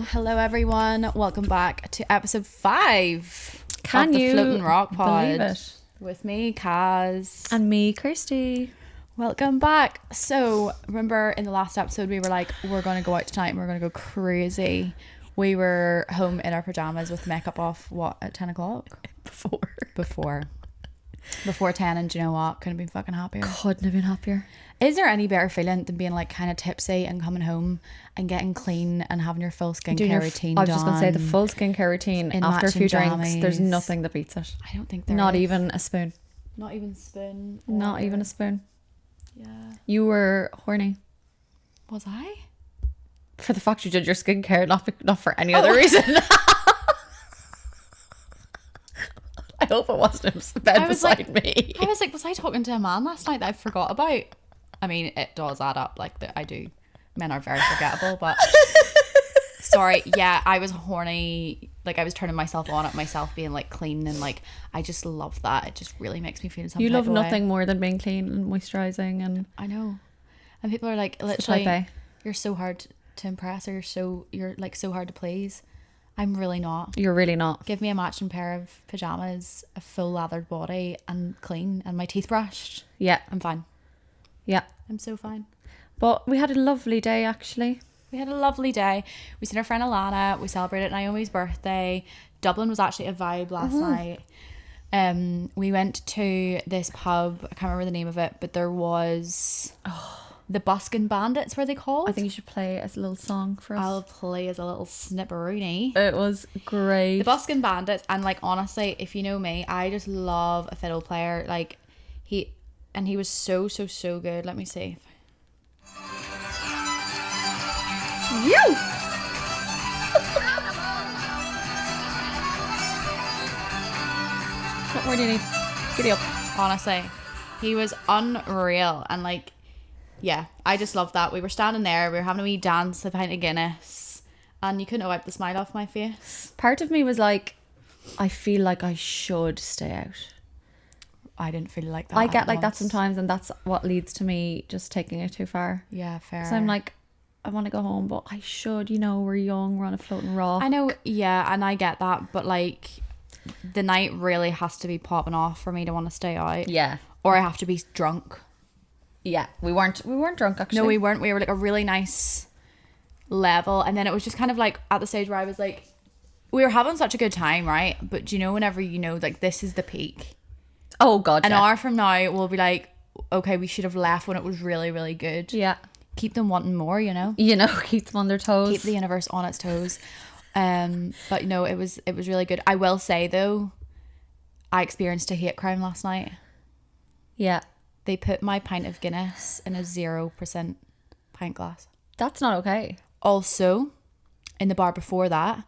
Hello everyone. Welcome back to episode 5 Can of the you Floating Rock Pod. believe it? With me, Kaz. And me, Kirsty. Welcome back. So, remember in the last episode we were like, we're going to go out tonight and we're going to go crazy. We were home in our pajamas with makeup off, at 10 o'clock? Before 10, and do you know what? Couldn't have been fucking happier. Couldn't have been happier. Is there any better feeling than being like kind of tipsy and coming home and getting clean and having your full skincare routine I was just going to say, the done? full skincare routine In after a few matching drinks, there's jammies. nothing that beats it. I don't think there Not is. even a spoon. Not even spoon. Not even a spoon. Yeah. You were horny. Was I? For the fact you did your skincare, not for any other reason. I hope it wasn't in bed beside me. I was like, was I talking to a man last night that I forgot about? I mean, it does add up. Like, I do. Men are very forgettable, but... Sorry, yeah, I was horny. Like, I was turning myself on at myself being, like, clean, and, like, I just love that. It just really makes me feel something. You love type of way. nothing more than being clean and moisturising. And I know. And people are like, the literally, type A. you're so hard to impress, or you're like so hard to please. I'm really not. You're really not. Give me a matching pair of pajamas, a full lathered body, and clean, and my teeth brushed. Yeah. I'm fine. Yeah. I'm so fine. But we had a lovely day, actually. We had a lovely day. We seen our friend Alana. We celebrated Naomi's birthday. Dublin was actually a vibe last night. We went to this pub. I can't remember the name of it, but there was the Buskin Bandits, were they called? I think you should play as a little song for us. I'll play as a little snipperoonie. It was great. The Buskin Bandits, and like honestly, if you know me, I just love a fiddle player. Like he was so good. Let me see. You. What more do you need? Giddy up. Honestly, he was unreal, and like, yeah, I just love that. We were standing there, we were having a wee dance, a pint of Guinness, and you couldn't wipe the smile off my face. Part of me was like, I feel like I should stay out. I didn't feel like that. I get at like that once. sometimes, and that's what leads to me just taking it too far. Yeah, fair. So I'm like, I want to go home, but I should, we're young, we're on a floating rock. I know, yeah, and I get that, but like, the night really has to be popping off for me to want to stay out. Yeah. Or I have to be drunk. Yeah. We weren't drunk, actually. No, we weren't. We were like a really nice level, and then it was just kind of like at the stage where I was like, we were having such a good time, right? But do you know, whenever you know, like, this is the peak. Oh God. An hour from now, we'll be like, okay, we should have left when it was really, really good. Yeah. Keep them wanting more, Keep them on their toes. Keep the universe on its toes. But no, it was really good. I will say though, I experienced a hate crime last night. Yeah. They put my pint of Guinness in a 0% pint glass. That's not okay. Also, in the bar before that,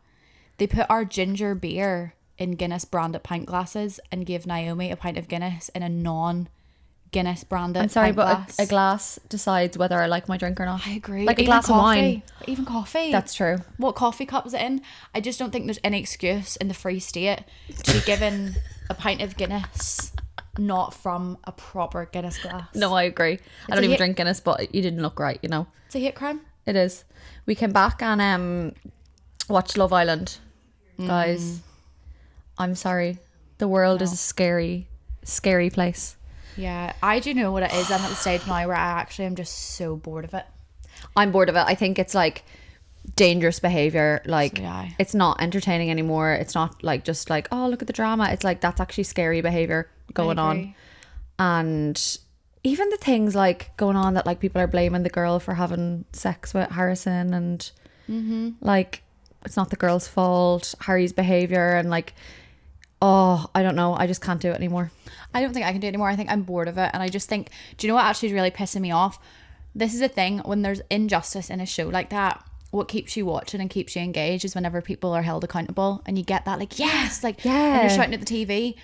they put our ginger beer in Guinness branded pint glasses and gave Naomi a pint of Guinness in a non-Guinness branded I'm sorry, pint but glass. a glass decides whether I like my drink or not. I agree. Like a Even glass of wine. coffee. Even coffee. That's true. What coffee cup was it in? I just don't think there's any excuse in the Free State to be given a pint of Guinness not from a proper Guinness glass. No, I agree. I don't even drink Guinness, but you didn't look right, It's a hate crime. It is. We came back and watched Love Island. Guys, I'm sorry. The world is a scary, scary place. Yeah, I do know what it is. I'm at the stage now where I actually am just so bored of it. I'm bored of it. I think it's like dangerous behavior. Like, So do I. it's not entertaining anymore. It's not like just like, oh, look at the drama. It's like, that's actually scary behavior going I on. agree. And even the things like going on that like people are blaming the girl for having sex with Harrison, and like, it's not the girl's fault. Harry's behavior, and like, oh, I don't know. I just can't do it anymore. I don't think I can do it anymore. I think I'm bored of it. And I just think, do you know what actually is really pissing me off? This is a thing, when there's injustice in a show like that, what keeps you watching and keeps you engaged is whenever people are held accountable and you get that like, yes, like, and you're shouting at the TV.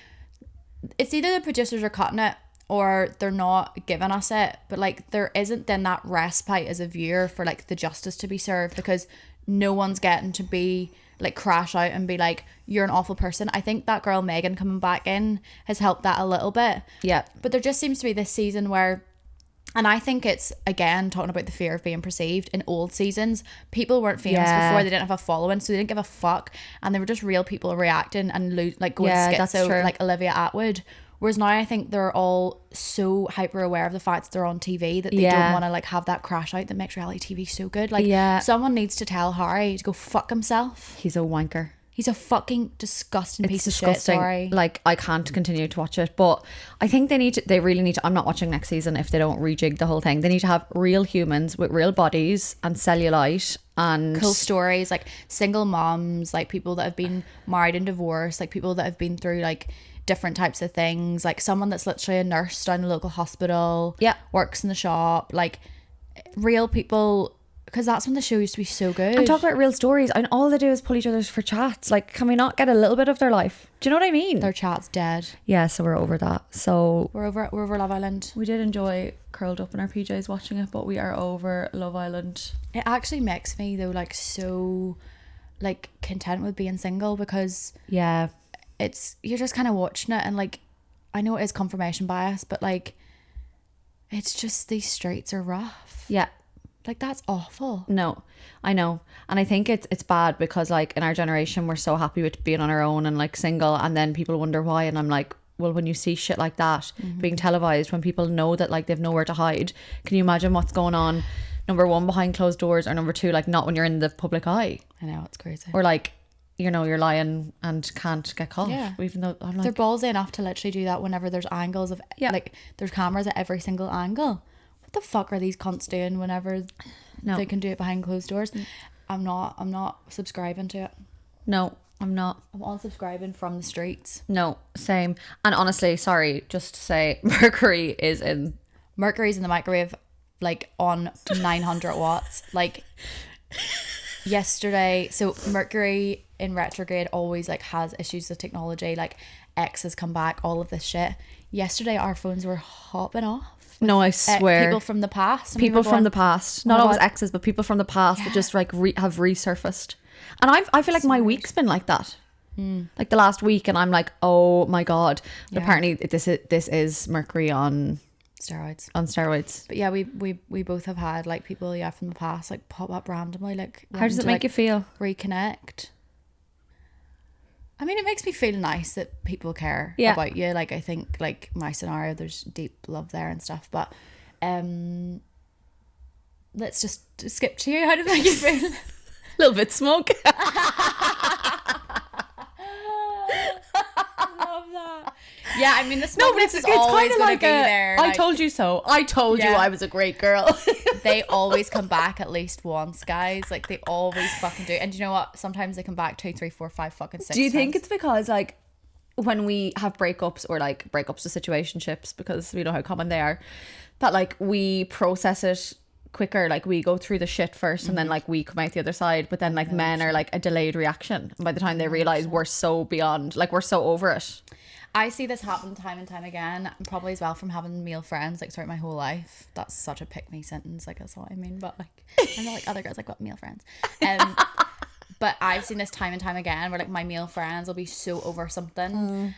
It's either the producers are cutting it or they're not giving us it, but like, there isn't then that respite as a viewer for like the justice to be served, because no one's getting to be like crash out and be like, you're an awful person. I think that girl Megan coming back in has helped that a little bit. Yeah. But there just seems to be this season where And I think it's, again, talking about the fear of being perceived. In old seasons, people weren't famous Yeah. before, they didn't have a following, so they didn't give a fuck, and they were just real people reacting and like going that's schizo, true. like Olivia Attwood. Whereas now I think they're all so hyper aware of the fact that they're on TV that they don't want to like have that crash out that makes reality TV so good. Like someone needs to tell Harry to go fuck himself. He's a wanker. He's a fucking disgusting piece of disgusting. shit. Sorry. Like, I can't continue to watch it, but I think they really need to, I'm not watching next season if they don't rejig the whole thing. They need to have real humans with real bodies and cellulite and cool stories, like single moms, like people that have been married and divorced, like people that have been through like different types of things, like someone that's literally a nurse down the local hospital, works in the shop, like real people, because that's when the show used to be so good. And talk about real stories, and all they do is pull each other for chats. Like, can we not get a little bit of their life? Do you know what I mean? Their chat's dead. Yeah, so we're over that. So we're over Love Island. We did enjoy curled up in our PJs watching it, but we are over Love Island. It actually makes me though like so like content with being single, because it's, you're just kind of watching it and like, I know it is confirmation bias, but like it's just, these streets are rough. Yeah. Like, that's awful. No, I know. And I think it's bad because like in our generation we're so happy with being on our own and like single, and then people wonder why, and I'm like, well, when you see shit like that being televised, when people know that like they've nowhere to hide, can you imagine what's going on, number one, behind closed doors, or number two, like not when you're in the public eye? I know, it's crazy. Or like, you know, you're lying and can't get caught. Yeah. Even though I'm like, they're ballsy enough to literally do that whenever there's angles of like there's cameras at every single angle. What the fuck are these cunts doing whenever they can do it behind closed doors? I'm not subscribing to it. No, I'm not. I'm unsubscribing from the streets. No, same. And honestly, sorry, just to say, Mercury's in the microwave, like on 900 watts. Like yesterday, so Mercury in retrograde always like has issues with technology, like X has come back, all of this shit. Yesterday our phones were hopping off. No, I swear. People from the past. People from the past. Not always exes, but people from the past that just like have resurfaced. And I feel like my week's been like that. Like the last week, and I'm like, oh my God. But apparently this is Mercury on steroids. But yeah, we both have had like people from the past like pop up randomly. Like, how does it make you feel? Reconnect. I mean, it makes me feel nice that people care about you. Like, I think like my scenario, there's deep love there and stuff, but let's just skip to you. How does it make you feel? A little bit smoke. Love that. Yeah, I mean, the smokiness is always going to be there. I told you so. I told you I was a great girl. They always come back at least once, guys. Like, they always fucking do. And you know what? Sometimes they come back 2, 3, 4, 5 fucking 6 Do you times. think it's because like when we have breakups, or like breakups to situationships, because we know how common they are, that like we process it quicker, like we go through the shit first and then like we come out the other side, but then like men are like a delayed reaction, and by the time they realize we're so beyond, like we're so over it. I see this happen time and time again, and probably as well from having male friends like throughout my whole life. That's such a pick me sentence, like that's what I mean, but like I know like other girls like got male friends, but I've seen this time and time again where like my male friends will be so over something,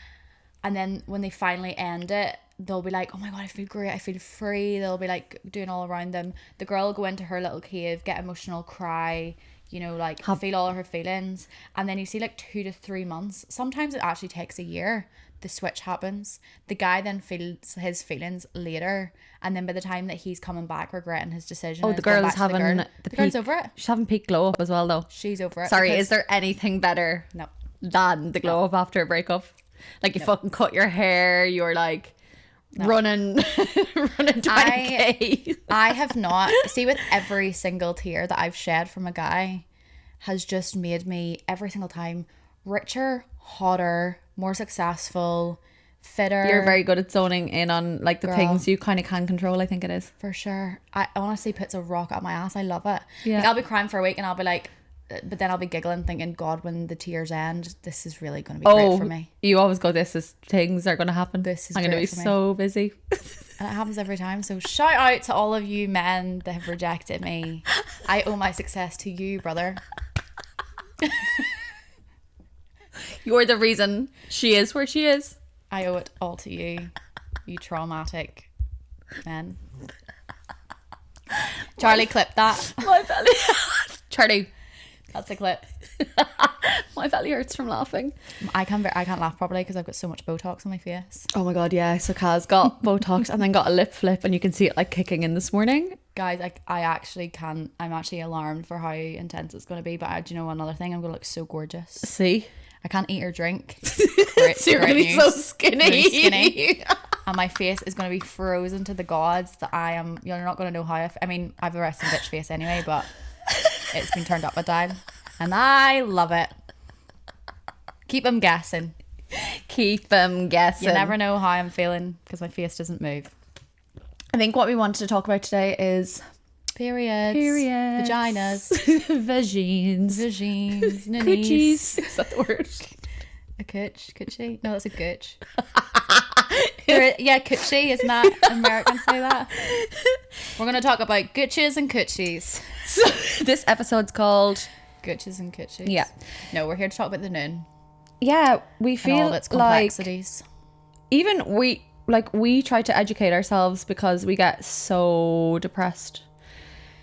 and then when they finally end it, they'll be like, oh my God, I feel great, I feel free. They'll be like doing all around them. The girl will go into her little cave, get emotional, cry, you know, like feel all of her feelings, and then you see like 2 to 3 months, sometimes it actually takes a year, the switch happens. The guy then feels his feelings later, and then by the time that he's coming back regretting his decision, the girl is having the girl's over it. She's having peak glow up as well though. She's over it. Sorry, is there anything better than the glow up after a breakup? Like you fucking cut your hair, you're like running 20k. I have not, see, with every single tear that I've shed from a guy has just made me every single time richer, hotter, more successful, fitter. You're very good at zoning in on like the things you kind of can control, I think it is. For sure. I honestly puts a rock up my ass. I love it. Yeah. Like, I'll be crying for a week and I'll be like, but then I'll be giggling thinking, God, when the tears end, this is really going to be great for me. You always go, this is, things are going to happen. This is I'm going to be so busy. And it happens every time. So shout out to all of you men that have rejected me. I owe my success to you, brother. You're the reason she is where she is. I owe it all to you, you traumatic men. Charlie, clip that. My belly. Charlie, That's a clip. my belly hurts from laughing. I can't laugh properly because I've got so much Botox on my face. Oh my god, yeah. So Kaz got Botox and then got a lip flip, and you can see it like kicking in this morning. Guys, I actually can't. I'm actually alarmed for how intense it's going to be. But do you know another thing? I'm going to look so gorgeous. See? I can't eat or drink. Great, So you're great going to be news. so skinny. Really skinny. And my face is going to be frozen to the gods that I am. You're not going to know how I mean, I have a resting bitch face anyway, but it's been turned up a dime. And I love it. Keep them guessing. Keep them guessing. You never know how I'm feeling because my face doesn't move. I think what we wanted to talk about today is Periods. Vaginas. Vagines. Vagines. Coochies. Is that the word? A cooch? Coochie? No, that's a gooch. Yeah, coochie. Isn't that Americans say that? We're going to talk about gooches and coochies. So this episode's called Gooches and coochies. Yeah. No, we're here to talk about the noon. Yeah, we feel And all of its like complexities. even we try to educate ourselves because we get so depressed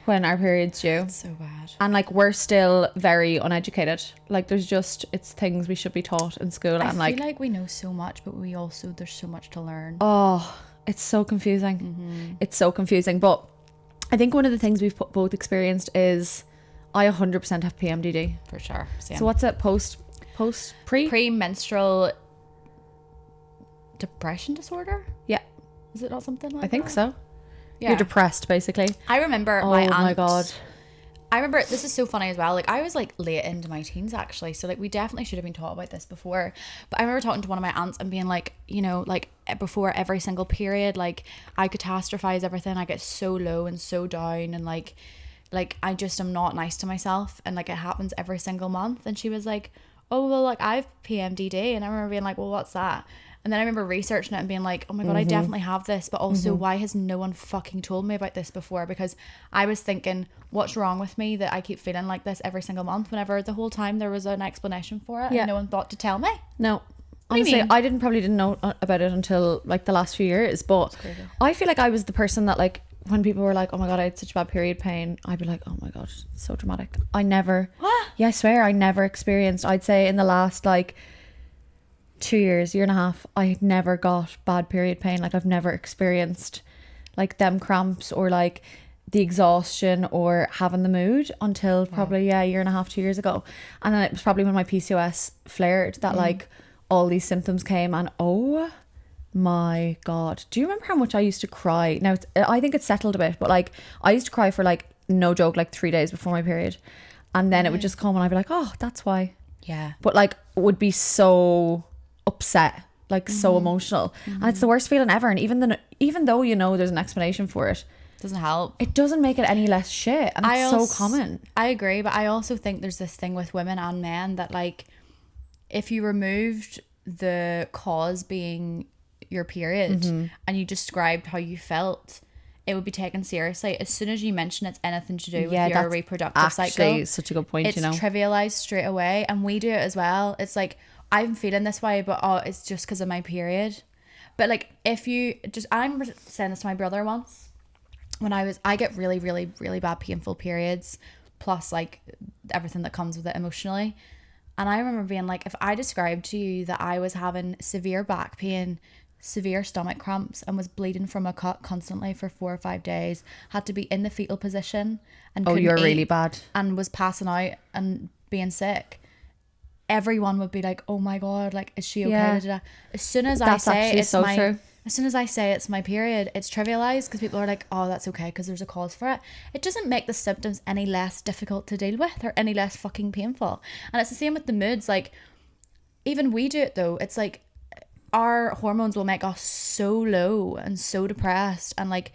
when our periods due. So bad. And like we're still very uneducated. Like it's things we should be taught in school. I feel like we know so much, but there's so much to learn. Oh, it's so confusing. Mm-hmm. It's so confusing. But I think one of the things we've both experienced is I 100% have PMDD. For sure. Same. So what's it? Premenstrual depression disorder? Yeah, Is it not something like that? I think so. Yeah. You're depressed, basically. I remember my aunt. Oh my god. I remember, this is so funny as well, like I was like late into my teens actually, so like we definitely should have been taught about this before, but I remember talking to one of my aunts and being like, you know, like before every single period, like I catastrophize everything, I get so low and so down, and like I just am not nice to myself, and like it happens every single month. And she was like, oh well, like I've PMDD. And I remember being like, well, what's that? And then I remember researching it and being like, oh my God, I definitely have this. But also, why has no one fucking told me about this before? Because I was thinking, what's wrong with me that I keep feeling like this every single month, whenever the whole time there was an explanation for it. Yeah. And no one thought to tell me. No. do you Honestly, mean? I probably didn't know about it until like the last few years. But crazy. I feel like I was the person that like when people were like, oh my God, I had such bad period pain, I'd be like, oh my God, it's so dramatic. I never, yeah, I swear I never experienced, I'd say in the last like 2 years, year and a half, I never got bad period pain. Like I've never experienced like them cramps or like the exhaustion or having the mood until probably a year and a half, 2 years ago. And then it was probably when my PCOS flared that like all these symptoms came, and oh my God, do you remember how much I used to cry? Now I think it's settled a bit, but like I used to cry for like, no joke, like 3 days before my period, and then it would just come and I'd be like, oh, that's why. Yeah. But like would be so upset, like so emotional, and it's the worst feeling ever. And even though you know there's an explanation for it, Doesn't help. it doesn't make it any less shit, and it's so common. I agree, but I also think there's this thing with women and men that like if you removed the cause being your period and you described how you felt, it would be taken seriously. As soon as you mention it's anything to do with your that's reproductive cycle, actually such a good point. it's You know, trivialized straight away, and we do it as well. It's like, I'm feeling this way, but oh, it's just because of my period. But like if you just, I remember saying this to my brother once when I get really, really, really bad painful periods, plus like everything that comes with it emotionally. And I remember being like, if I described to you that I was having severe back pain, severe stomach cramps, and was bleeding from a cut constantly for 4 or 5 days, had to be in the fetal position, and oh, couldn't you're eat, really bad, and was passing out and being sick, everyone would be like, oh my God, like, is she okay? Yeah. Da-da-da. As soon as That's I say actually it's so my true. as soon as I say it's my period, it's trivialized because people are like, oh, that's okay because there's a cause for it. It doesn't make the symptoms any less difficult to deal with or any less fucking painful. And it's the same with the moods. Like, even we do it though. It's like our hormones will make us so low and so depressed, and like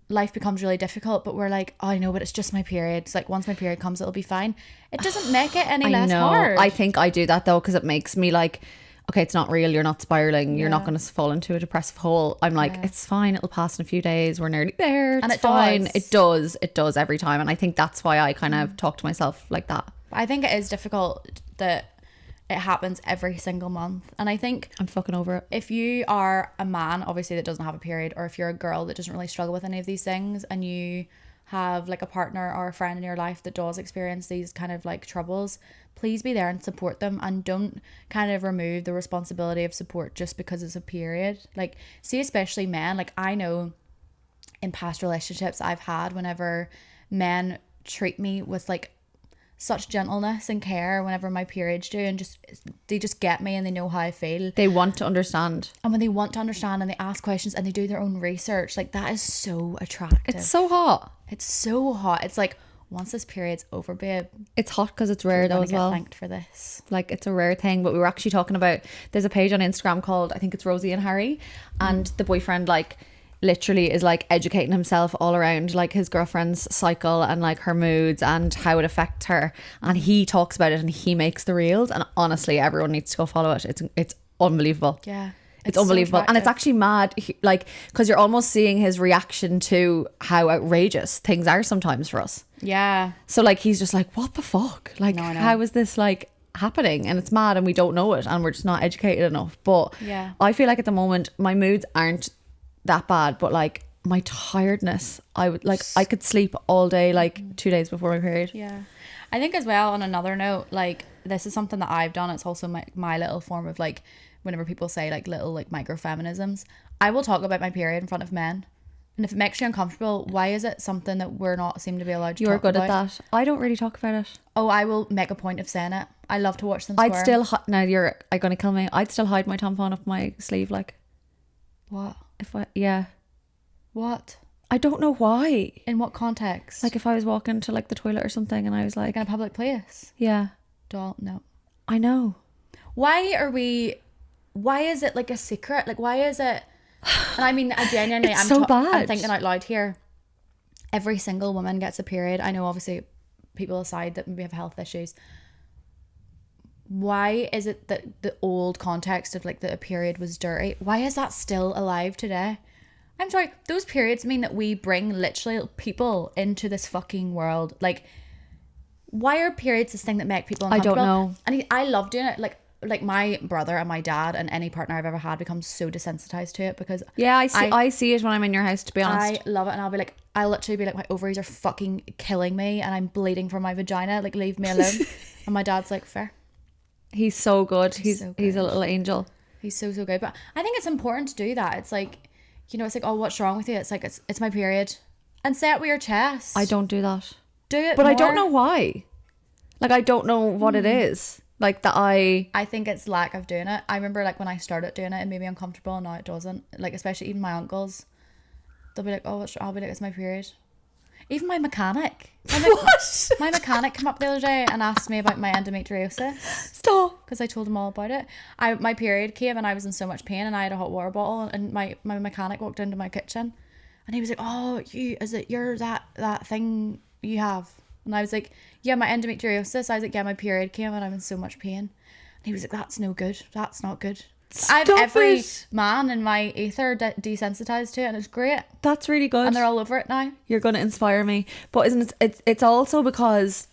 life becomes really difficult, but we're like, oh, I know, but it's just my period. It's like, once my period comes, it'll be fine. It doesn't make it any less hard. I think I do that though because it makes me like, okay, it's not real, you're not spiraling, you're not going to fall into a depressive hole. I'm like, it's fine, it'll pass in a few days, we're nearly there, it's And it fine. does. It does every time. And I think that's why I kind of talk to myself like that. I think it is difficult that it happens every single month. And I think I'm fucking over it. if you are a man, obviously, that doesn't have a period, or if you're a girl that doesn't really struggle with any of these things, and you have like a partner or a friend in your life that does experience these kind of like troubles, please be there and support them, and don't kind of remove the responsibility of support just because it's a period. Like, see, especially men, like I know in past relationships I've had, whenever men treat me with like such gentleness and care whenever my periods do, and just they just get me and they know how I feel. They want to understand. And when they want to understand and they ask questions and they do their own research, like that is so attractive. It's so hot. It's so hot. It's like, once this period's over, babe, It's hot because it's rare though as well. Thanked for this. Like, it's a rare thing. But we were actually talking about, there's a page on Instagram called, I think it's Rosie and Harry, and the boyfriend like literally is like educating himself all around like his girlfriend's cycle and like her moods and how it affects her, and he talks about it and he makes the reels, and honestly everyone needs to go follow it. It's unbelievable. Yeah, it's unbelievable. so and it's actually mad, like, because you're almost seeing his reaction to how outrageous things are sometimes for us. Yeah. So like he's just like, what the fuck, like, No, I know. how is this like happening? And it's mad and we don't know it and we're just not educated enough. But Yeah. I feel like at the moment my moods aren't that bad, but like my tiredness, I would like, I could sleep all day like 2 days before my period. Yeah. I think as well, on another note, like this is something that I've done. It's also my little form of like, whenever people say like little like microfeminisms, I will talk about my period in front of men. And if it makes you uncomfortable, why is it something that we're not seem to be allowed to You're talk good about? at that. I don't really talk about it. Oh, I will make a point of saying it. I love to watch them squirm. I'd still now you're gonna kill me. I'd still hide my tampon up my sleeve, like, What? if I, yeah, What? I don't know why. In what context? Like if I was walking to like the toilet or something and I was like, in a public place? yeah, Doll, no. I know. Why is it like a secret? Like, why is it? And I mean, I genuinely, It's so bad. I'm thinking out loud here. Every single woman gets a period. I know, obviously, people aside that maybe have health issues. Why is it that the old context of like that a period was dirty? Why is that still alive today? I'm sorry, those periods mean that we bring literally people into this fucking world. Like, why are periods this thing that make people I don't uncomfortable? know. And I love doing it. Like my brother and my dad and any partner I've ever had becomes so desensitized to it, because Yeah, I see it when I'm in your house, to be honest. I love it. And I'll literally be like, my ovaries are fucking killing me and I'm bleeding from my vagina, like leave me alone. And my dad's like, fair. He's so good. He's so a good. little angel. He's so good. But I think it's important to do that. It's like, you know, it's like, oh, what's wrong with you? It's like, it's my period. And say it with your chest. I don't do that. Do it But more. I don't know why. Like, I don't know what it is. Like, that I think it's lack of doing it. I remember like when I started doing it, it made me uncomfortable, and now it doesn't. Like, especially even my uncles, they'll be like, oh, I'll be like, it's my period. Even my mechanic. What? My mechanic came up the other day and asked me about my endometriosis. Stop. Because I told him all about it. My period came and I was in so much pain, and I had a hot water bottle, and my mechanic walked into my kitchen and he was like, oh, you're that thing you have? And I was like, yeah, my endometriosis. I was like, yeah, my period came and I'm in so much pain. And he was like, that's no good. That's not good. I have every man in my ether desensitized to it, and it's great. That's really good. And they're all over it now. You're going to inspire me. But isn't it's also because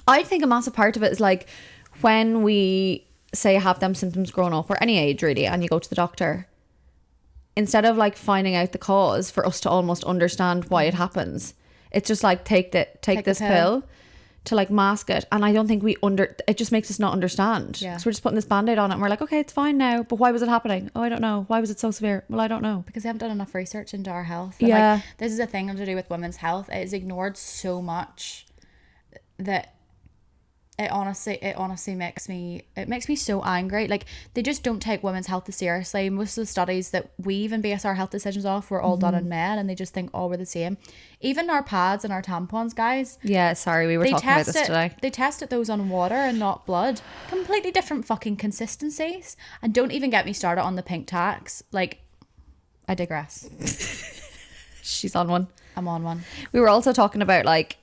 I think a massive part of it is like when we say have them symptoms growing up, or any age really, and you go to the doctor, instead of like finding out the cause for us to almost understand why it happens, it's just like take this pill to like mask it. And I don't think it just makes us not understand. Yeah. So we're just putting this band-aid on it and we're like, okay, it's fine now, but why was it happening? Oh, I don't know. Why was it so severe? Well, I don't know. Because they haven't done enough research into our health. And Yeah. like, this is a thing to do with women's health. It is ignored so much that it honestly makes me so angry. Like, they just don't take women's health seriously. Most of the studies that we even base our health decisions off were all done on men, and they just think, oh, we're the same. Even our pads and our tampons, guys. Yeah, sorry, we were talking about this today. They tested those on water and not blood. Completely different fucking consistencies. And don't even get me started on the pink tax. Like, I digress. She's on one. I'm on one. We were also talking about like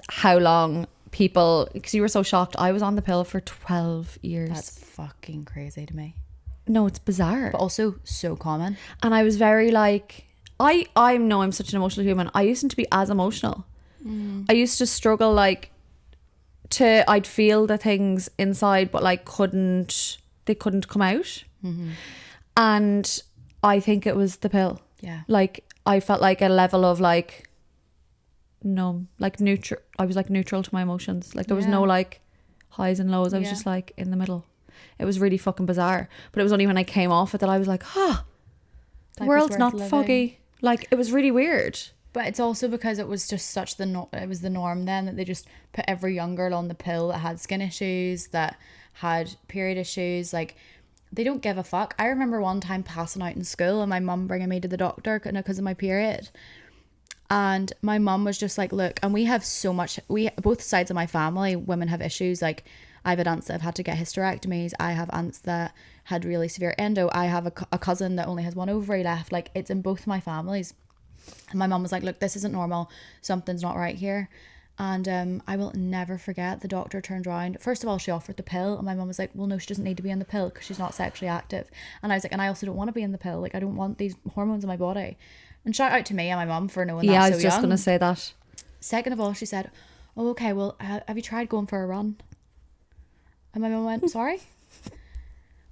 how long people, because you were so shocked, I was on the pill for 12 years. That's fucking crazy to me. No, it's bizarre. But also so common. And I was very like, I know I'm such an emotional human. I used to be as emotional. I used to struggle like I'd feel the things inside, but like they couldn't come out. And I think it was the pill. Yeah. Like, I felt like a level of like numb, like neutral. I was like neutral to my emotions. Like there was no like highs and lows. I was just like in the middle. It was really fucking bizarre. But it was only when I came off it that I was like, the world's not foggy. Like it was really weird. But it's also because it was just such it was the norm then, that they just put every young girl on the pill that had skin issues, that had period issues. Like, they don't give a fuck. I remember one time passing out in school and my mum bringing me to the doctor because of my period. And my mum was just like, look, and we have so much, both sides of my family, women have issues. Like, I've had aunts that have had to get hysterectomies. I have aunts that had really severe endo. I have a cousin that only has one ovary left. Like, it's in both my families. And my mum was like, look, this isn't normal. Something's not right here. And I will never forget, the doctor turned around. First of all, she offered the pill. And my mum was like, well, no, she doesn't need to be on the pill because she's not sexually active. And I was like, and I also don't want to be in the pill. Like, I don't want these hormones in my body. And shout out to me and my mum for knowing that so young. Yeah, I was just going to say that. Second of all, she said, oh, okay, well, have you tried going for a run? And my mum went, sorry?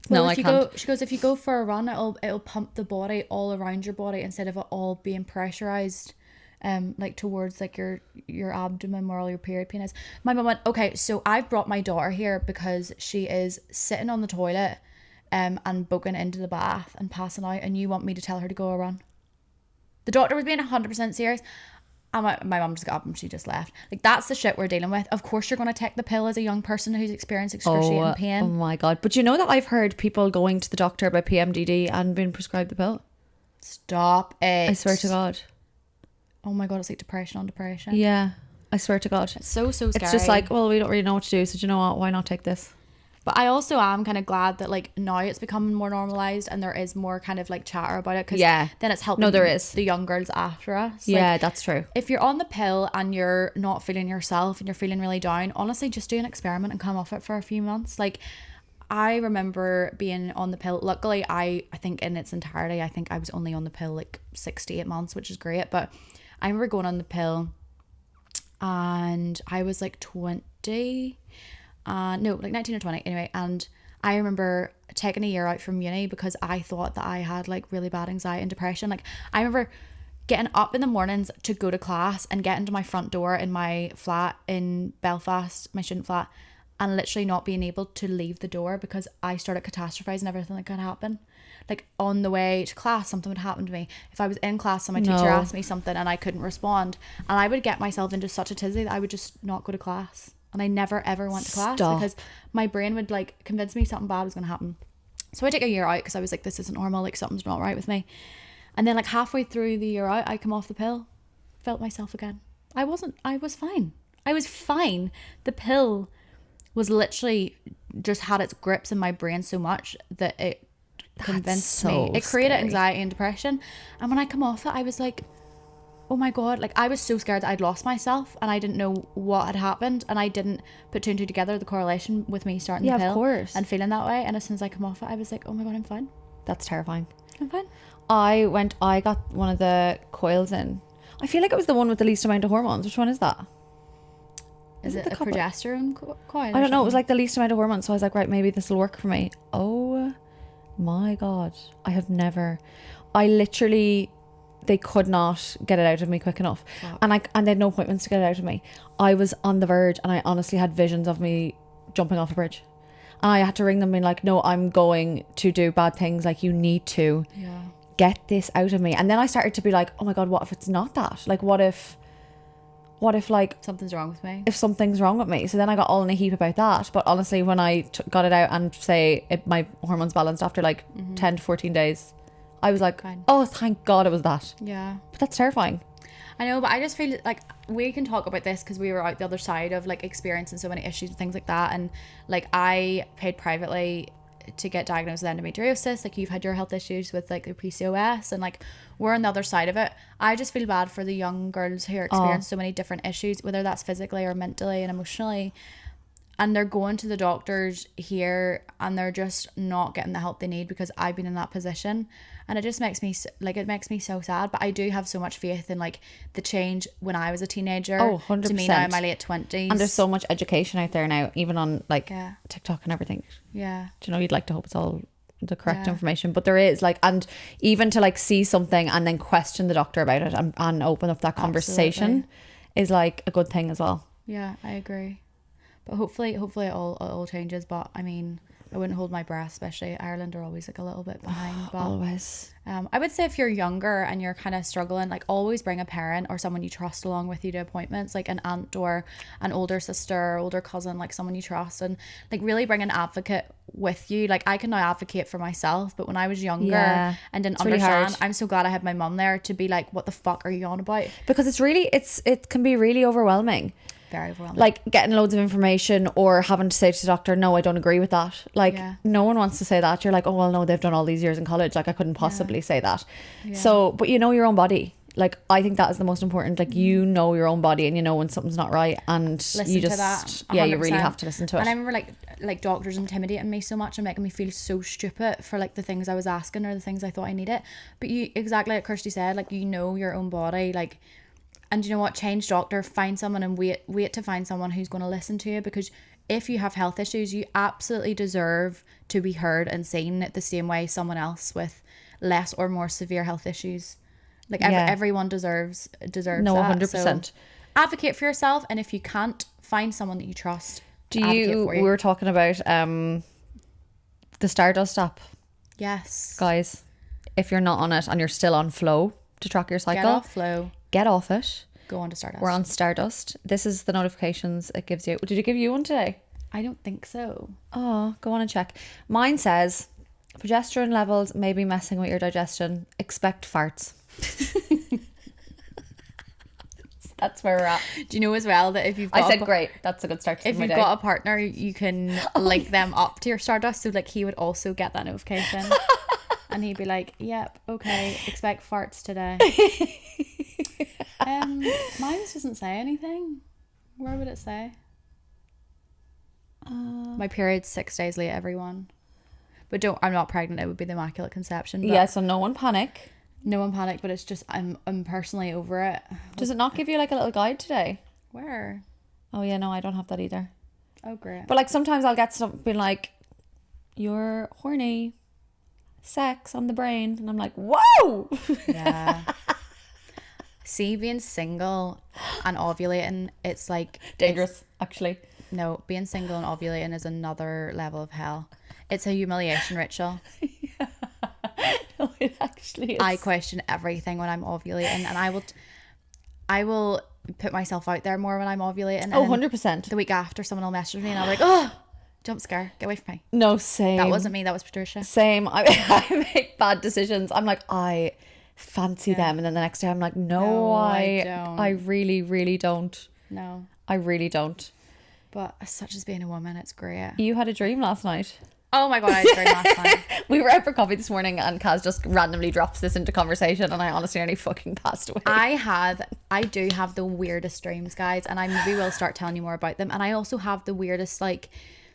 Well, no, I can't. She goes, if you go for a run, it'll pump the body all around your body instead of it all being pressurized, like towards like your abdomen where all your period pain is. My mum went, okay, so I've brought my daughter here because she is sitting on the toilet, and boking into the bath and passing out, and you want me to tell her to go a run? The doctor was being 100% serious. And my mum just got up and she just left. Like, that's the shit we're dealing with. Of course you're going to take the pill as a young person who's experienced excruciating pain. Oh my God. But you know that I've heard people going to the doctor about PMDD and being prescribed the pill? Stop it. I swear to God. Oh my God, it's like depression on depression. Yeah, I swear to God. It's so scary. It's just like, well, we don't really know what to do, so do you know what? Why not take this? But I also am kind of glad that like now it's becoming more normalised and there is more kind of like chatter about it, because then it's helping the young girls after us. Yeah, like, that's true. If you're on the pill and you're not feeling yourself and you're feeling really down, honestly, just do an experiment and come off it for a few months. Like, I remember being on the pill. Luckily, I think in its entirety, I think I was only on the pill like 6 to 8 months, which is great. But I remember going on the pill and I was like 20. No, like 19 or 20 anyway. And I remember taking a year out from uni because I thought that I had like really bad anxiety and depression. Like, I remember getting up in the mornings to go to class and getting to my front door in my flat in Belfast, my student flat, and literally not being able to leave the door because I started catastrophizing everything that could happen. Like, on the way to class, something would happen to me. If I was in class and my teacher asked me something and I couldn't respond, and I would get myself into such a tizzy that I would just not go to class. And I never ever went to class because my brain would like convince me something bad was going to happen. So I took a year out because I was like, this isn't normal, like something's not right with me. And then like halfway through the year out, I come off the pill, felt myself again. I was fine. I was fine. The pill was literally just had its grips in my brain so much that it convinced me. It created anxiety and depression. And when I come off it, I was like, oh my God, like I was so scared that I'd lost myself and I didn't know what had happened, and I didn't put two and two together, the correlation with me starting the pill of course, and feeling that way. And as soon as I come off it, I was like, oh my God, I'm fine. That's terrifying. I'm fine. I got one of the coils in. I feel like it was the one with the least amount of hormones. Which one is that? Is it a progesterone coil? I don't know. It was like the least amount of hormones. So I was like, right, maybe this will work for me. Oh my God. I literally, they could not get it out of me quick enough. Wow. And they had no appointments to get it out of me. I was on the verge and I honestly had visions of me jumping off a bridge. And I had to ring them being like, no, I'm going to do bad things. Like, you need to get this out of me. And then I started to be like, oh my God, what if it's not that? Like, what if like something's wrong with me? If something's wrong with me. So then I got all in a heap about that. But honestly, when I got it out and my hormones balanced after like 10 to 14 days, I was like, oh, thank God it was that. Yeah. But that's terrifying. I know, but I just feel like we can talk about this because we were out the other side of like experiencing so many issues and things like that. And like, I paid privately to get diagnosed with endometriosis. Like, you've had your health issues with like the PCOS, and like we're on the other side of it. I just feel bad for the young girls who are experiencing so many different issues, whether that's physically or mentally and emotionally. And they're going to the doctors here and they're just not getting the help they need, because I've been in that position. And it just makes me like, it makes me so sad. But I do have so much faith in like the change when I was a teenager 100%. to me now in my late 20s. And there's so much education out there now, even on like TikTok and everything. Yeah. Do you know, you'd like to hope it's all the correct information, but there is like, and even to like see something and then question the doctor about it and open up that conversation. is like a good thing as well. Yeah, I agree. But hopefully it all changes. But I mean, I wouldn't hold my breath, especially Ireland are always like a little bit behind. But Always. I would say if you're younger and you're kind of struggling, like always bring a parent or someone you trust along with you to appointments, like an aunt or an older sister, older cousin, like someone you trust, and like really bring an advocate with you. Like I can now advocate for myself, but when I was younger Yeah, and didn't it's really understand, hard. I'm so glad I had my mum there to be like, what the fuck are you on about? Because it can be really overwhelming. Very overwhelming. Like getting loads of information or having to say to the doctor, no, I don't agree with that. Like Yeah. no one wants to say that. You're like, oh well, no, they've done all these years in college, like I couldn't possibly say that. So but you know your own body. Like I think that is the most important. Like you know your own body and you know when something's not right, and Listen you just to that. yeah, you really 100%. have to listen to it. And I remember like doctors intimidating me so much and making me feel so stupid for like the things I was asking or the things I thought I needed. But you, exactly like Kirsty said, like you know your own body, like, and you know what, change doctor, find someone and wait to find someone who's going to listen to you, because if you have health issues, you absolutely deserve to be heard and seen the same way someone else with less or more severe health issues. Like everyone deserves No, that. 100%. So advocate for yourself, and if you can't, find someone that you trust. Do to advocate you, for we were talking about the Stardust app, Yes. guys. If you're not on it and you're still on Flow to track your cycle, Get off Flow. get off it. Go on to Stardust. We're on Stardust. This is the notifications it gives you. Did it give you one today? I don't think so. Oh, go on and check. Mine says progesterone levels may be messing with your digestion. Expect farts. That's where we're at. Do you know as well that if you've got I said great. That's a good start to if my you've day. got a partner, you can link them up to your Stardust, so like he would also get that notification. And he'd be like, yep, okay, expect farts today. Mine doesn't say anything. Where would it say? My period's 6 days late, everyone. But I'm not pregnant, it would be the Immaculate Conception. But Yeah, so no one panic. no one panic, but it's just I'm personally over it. Does it not give you like a little guide today? Where? Oh yeah, no, I don't have that either. Oh great. But like sometimes I'll get something like, you're horny, sex on the brain, and I'm like, whoa. Yeah. See, being single and ovulating, it's like Dangerous, actually. no, being single and ovulating is another level of hell. It's a humiliation ritual. No, it actually is. I question everything when I'm ovulating, and I will put myself out there more when I'm ovulating. And Oh, then 100%. the week after, someone will message me, and I'll be like, oh, jump scare, get away from me. No, same. That wasn't me. That was Patricia. Same. I make bad decisions. I'm like, I fancy them, and then the next day I'm like, no, I don't. I really, really don't. No, I really don't. but such as being a woman, it's great. You had a dream last night. Oh my god, I was great last night. We were out for coffee this morning, and Kaz just randomly drops this into conversation, and I honestly nearly fucking passed away. I do have the weirdest dreams, guys, and I maybe will start telling you more about them. And I also have the weirdest like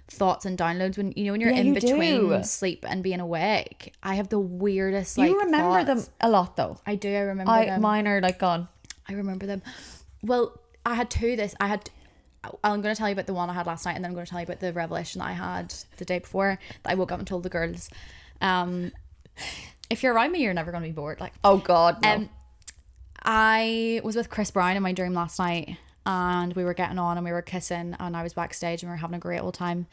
thoughts and downloads when when you're Yeah, in you between do. sleep and being awake. I have the weirdest like you remember thoughts. them a lot though. I do. I remember them. Mine are like gone. I remember them. Well, I had two. I'm going to tell you about the one I had last night, and then I'm going to tell you about the revelation that I had the day before that I woke up and told the girls. If you're around me, you're never going to be bored. Like, Oh God, no. I was with Chris Brown in my dream last night, and we were getting on and we were kissing, and I was backstage and we were having a great old time.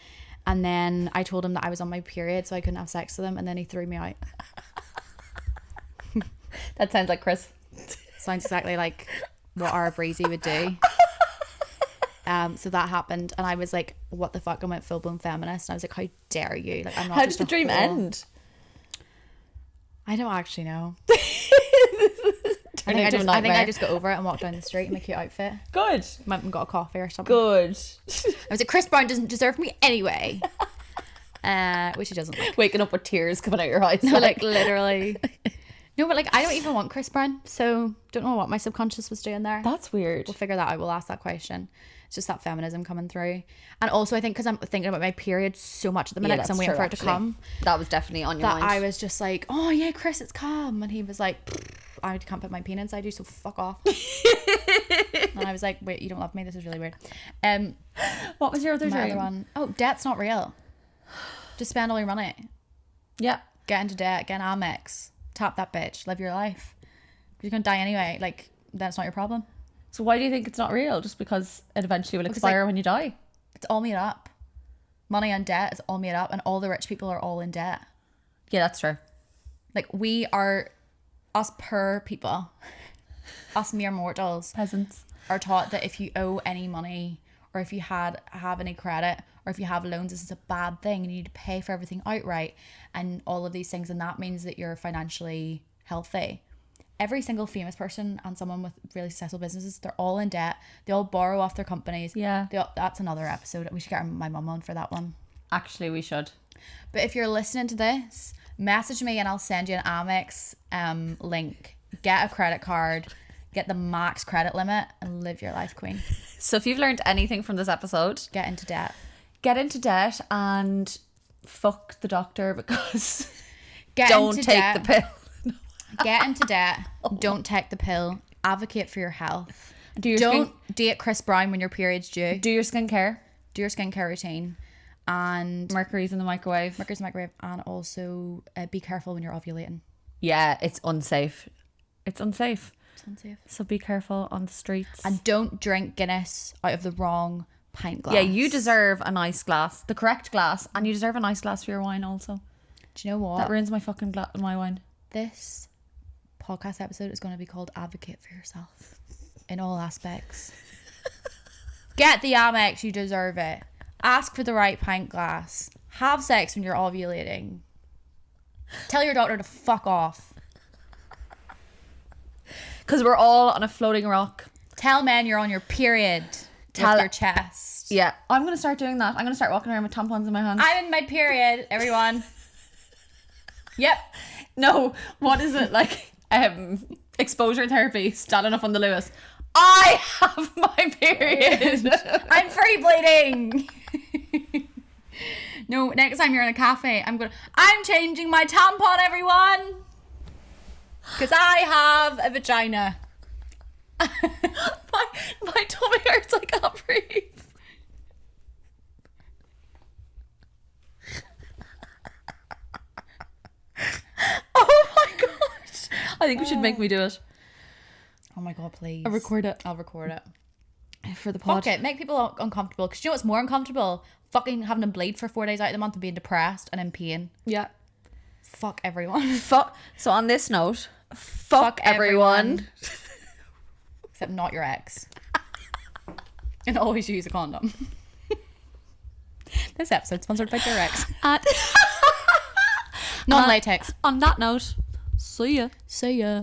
And then I told him that I was on my period, so I couldn't have sex with him, and then he threw me out. That sounds like Chris. Sounds exactly like what our Breezy would do. So that happened, and I was like, what the fuck? I went full blown feminist, and I was like, how dare you? Like, I'm not. How did just the a dream whore. end? I don't actually know. Turned into a I think I nightmare. just got over it and walked down the street in my cute outfit. Good. Went and got a coffee or something. Good. I was like, Chris Brown doesn't deserve me anyway. Which he doesn't. Like. Waking up with tears coming out your eyes. No, like literally. No, but like I don't even want Chris Brown, so don't know what my subconscious was doing there. That's weird. We'll figure that out. We'll ask that question. It's just that feminism coming through, and also I think because I'm thinking about my period so much at the minute, because I'm waiting for it to come. That was definitely on your That mind. I was just like, oh yeah, Chris, it's come, and he was like, I can't put my penis inside you, so fuck off. And I was like, wait, you don't love me? This is really weird. What was your other My dream? other one, oh, debt's not real. Just spend all your money. Yeah. Get into debt, get an Amex, tap that bitch, live your life. You're gonna die anyway. Like, that's not your problem. So why do you think it's not real? Just because it eventually will expire when you die? It's all made up. Money and debt is all made up, and all the rich people are all in debt. Yeah, that's true. Like, we are, us poor people, us mere mortals, Peasants, are taught that if you owe any money, or if you have any credit, or if you have loans, this is a bad thing, and you need to pay for everything outright, and all of these things, and that means that you're financially healthy. Every single famous person and someone with really successful businesses, they're all in debt. They all borrow off their companies. Yeah. That's another episode. We should get my mum on for that one. Actually, we should. But if you're listening to this, message me and I'll send you an Amex link. Get a credit card, get the max credit limit, and live your life, queen. So if you've learned anything from this episode, Get into debt. get into debt and fuck the doctor, because Get don't into take debt. the pill. Get into debt. Don't take the pill. Advocate for your health. Don't date Chris Brown when your period's due. do your skincare. Do your skincare routine. And Mercury's in the microwave. and also be careful when you're ovulating. Yeah, it's unsafe. It's unsafe. It's unsafe. So be careful on the streets. And don't drink Guinness out of the wrong pint glass. yeah, you deserve a nice glass, the correct glass, and you deserve a nice glass for your wine also. Do you know what? That ruins my fucking my wine. This podcast episode is going to be called Advocate for Yourself in all aspects. Get the Amex, you deserve it. Ask for the right pint glass. Have sex when you're ovulating. Tell your doctor to fuck off. Because we're all on a floating rock. Tell men you're on your period with your chest. Yeah, I'm going to start doing that. I'm going to start walking around with tampons in my hands. I'm in my period, everyone. Yep. No, what is it like? Exposure therapy, standing up on the Lewis. I have my period. I'm free bleeding. No, next time you're in a cafe, I'm changing my tampon, everyone. Because I have a vagina. my tummy hurts, I can't breathe. Oh my gosh. I think we should make me do it. Oh my god, please. I'll record it. I'll record it. For the pod. Fuck it. Make people uncomfortable. Because you know what's more uncomfortable? Fucking having to bleed for 4 days out of the month and being depressed and in pain. Yeah. Fuck everyone. So on this note, fuck everyone. Except not your ex. And always use a condom. This episode's sponsored by your ex. Non-latex. On that note, see ya. See ya.